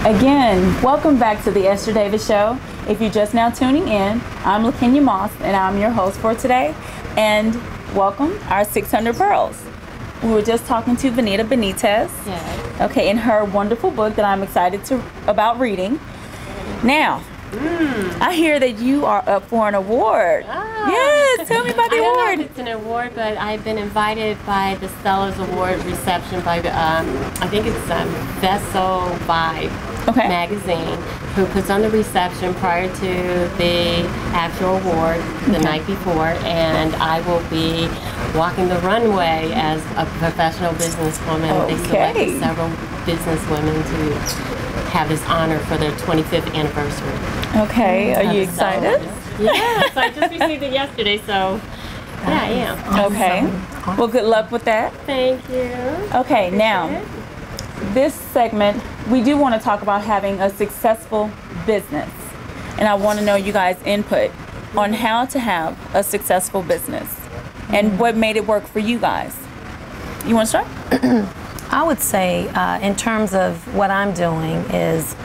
Again, welcome back to the Esther Davis Show. If you're just now tuning in, I'm LaKenya Moss, and I'm your host for today. And welcome our 600 Pearls. We were just talking to Vanita Benitez, yes. Okay, in her wonderful book that I'm excited about reading. Now, I hear that you are up for an award. Oh. Yes, tell me about the I don't award. know if it's an award, but I've been invited by the Stellars Award reception by, I think it's Vessel Vibe magazine, who puts on the reception prior to the actual award the night before, and I will be walking the runway as a professional businesswoman. They selected several businesswomen to have this honor for their 25th anniversary. Okay, are you excited? Yes, I just received it yesterday, so yeah, I am. Awesome. Okay, well, good luck with that. Thank you. Okay, now, this segment, we do want to talk about having a successful business. And I want to know you guys' input on how to have a successful business and what made it work for you guys. You want to start? I would say in terms of what I'm doing is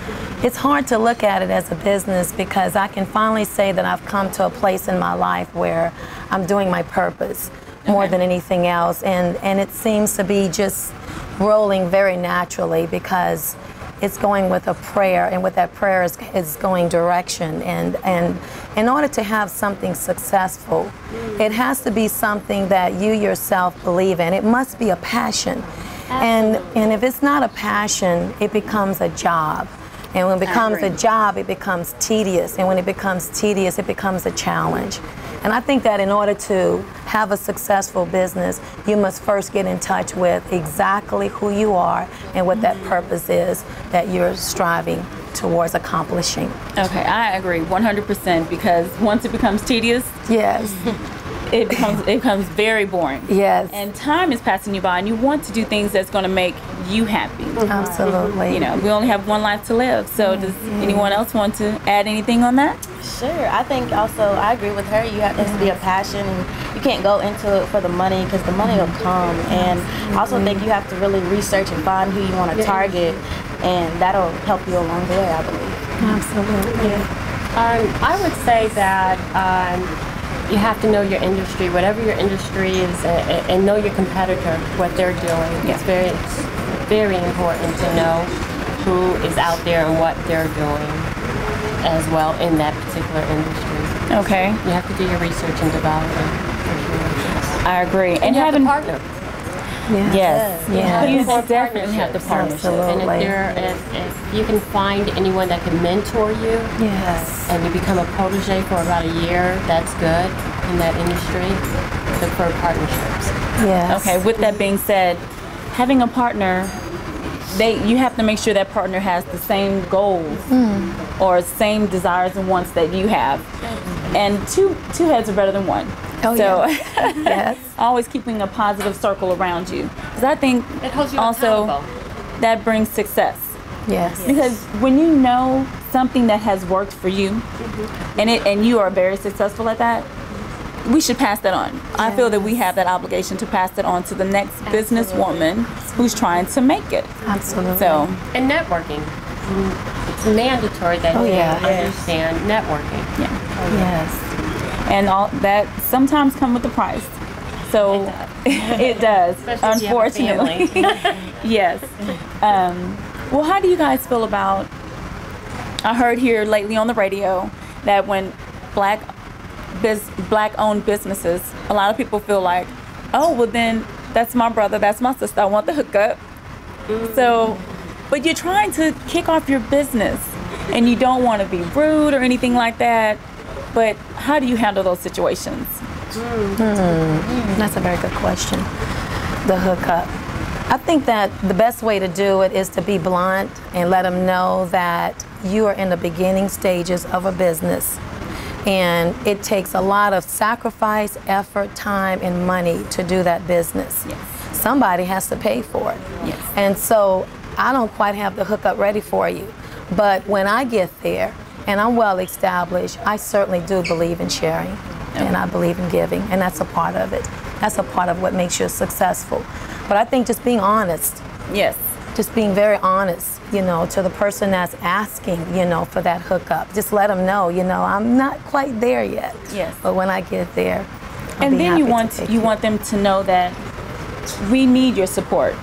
it's hard to look at it as a business because I can finally say that I've come to a place in my life where I'm doing my purpose more than anything else, and it seems to be just rolling very naturally because it's going with a prayer, and with that prayer is going direction, and in order to have something successful, it has to be something that you yourself believe in. It must be a passion. And if it's not a passion, it becomes a job. And when it becomes a job, it becomes tedious. And when it becomes tedious, it becomes a challenge. And I think that in order to have a successful business, you must first get in touch with exactly who you are and what that purpose is that you're striving towards accomplishing. Okay, I agree 100% because once it becomes tedious, yes, it becomes very boring. Yes. And time is passing you by, and you want to do things that's going to make you happy. Absolutely. You know, we only have one life to live. So does anyone else want to add anything on that? Sure. I think also I agree with her. You have to be a passion, and you can't go into it for the money because the money will come. And I also think you have to really research and find who you want to target, and that'll help you along the way, I believe. Absolutely. I would say that you have to know your industry, whatever your industry is, and know your competitor, what they're doing. It's very important to know who is out there and what they're doing as well in that particular industry. Okay. You have to do your research and development. I agree. And have a partner. Yes. You definitely have the partnership. Absolutely. And if you can find anyone that can mentor you, and you become a protege for about a year, that's good in that industry. Look for partnerships. Yes. Okay, with that being said, having a partner, you have to make sure that partner has the same goals or same desires and wants that you have. And two heads are better than one. Oh, so yes. always keeping a positive circle around you. Because I think It holds you also accountable. that brings success. Yes. Because when you know something that has worked for you, and you are very successful at that, we should pass that on. I feel that we have that obligation to pass it on to the next businesswoman who's trying to make it. Absolutely. So, And networking. It's mandatory that you understand networking. Yes. and all that sometimes come with a price. So it does, unfortunately. Yes. Well, how do you guys feel about, I heard here lately on the radio that when black-owned businesses, a lot of people feel like, oh, well then that's my brother, that's my sister, I want the hookup. So, but you're trying to kick off your business and you don't want to be rude or anything like that, but how do you handle those situations? That's a very good question. The hookup. I think that the best way to do it is to be blunt and let them know that you are in the beginning stages of a business. And it takes a lot of sacrifice, effort, time, and money to do that business. Yes. Somebody has to pay for it. Yes. And so I don't quite have the hookup ready for you. But when I get there and I'm well established, I certainly do believe in sharing. And I believe in giving, and that's a part of it. That's a part of what makes you successful. But I think just being honest. Yes. just being very honest, you know, to the person that's asking, you know, for that hookup. Just let them know, you know, I'm not quite there yet. Yes. But when I get there, and then you want them to know that we need your support.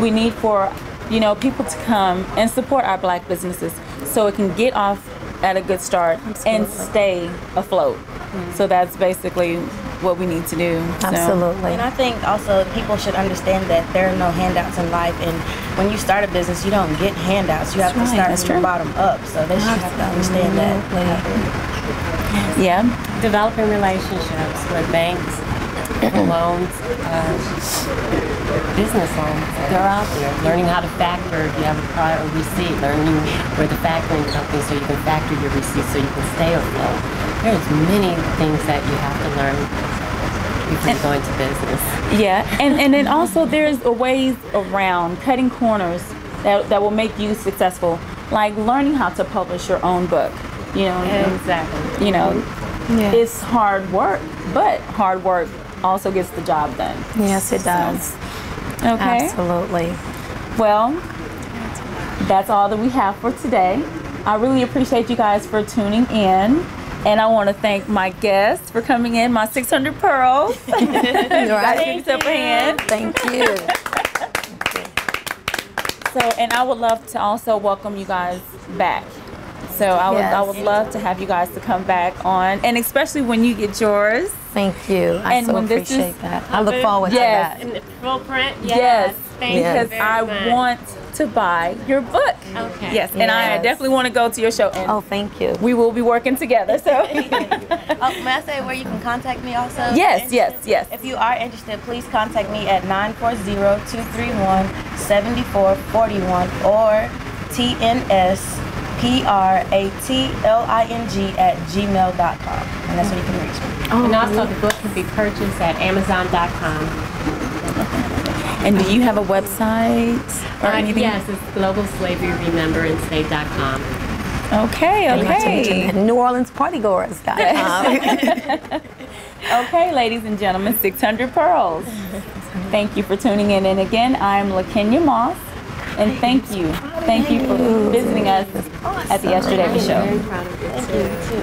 We need for, you know, people to come and support our Black businesses so it can get off at a good start and stay afloat. So that's basically what we need to do. Absolutely. And I think also people should understand that there are no handouts in life, and when you start a business, you don't get handouts. You have to start from the bottom up. So they should have to understand that. Yeah. Developing relationships with banks, loans, business loans. They're out there. Learning how to factor if you have a prior receipt. Learning where the factoring company so you can factor your receipts so you can stay afloat. There's many things that you have to learn before you go into business. Yeah, and then also there's ways around cutting corners that will make you successful, like learning how to publish your own book. You know, exactly. You know, it's hard work, but hard work also gets the job done. Yes, it does. Okay. Absolutely. Well, that's all that we have for today. I really appreciate you guys for tuning in. And I want to thank my guests for coming in, my 600 pearls. Right. Thank you. So, and I would love to also welcome you guys back. So I would love to have you guys to come back on, and especially when you get yours. Thank you. I so appreciate that. I look forward to that. In the full print? Yes. Thank you because very I much. want to buy your book. Okay. Yes, and I definitely want to go to your show. And thank you. We will be working together. So. May I say where you can contact me also? Yes. If you are interested, please contact me at 940-231-7441 or tnspratling@gmail.com. And that's where you can reach me. And also the book can be purchased at Amazon.com. And do you have a website or anything? Yes, it's globalslaveryrememberanceday.com. Okay. NewOrleansPartygoers.com. Okay, ladies and gentlemen, 600 Pearls. Thank you for tuning in. And again, I'm LaKenya Moss. And thank you for visiting us at the Yesterday Show. I'm very proud of you too.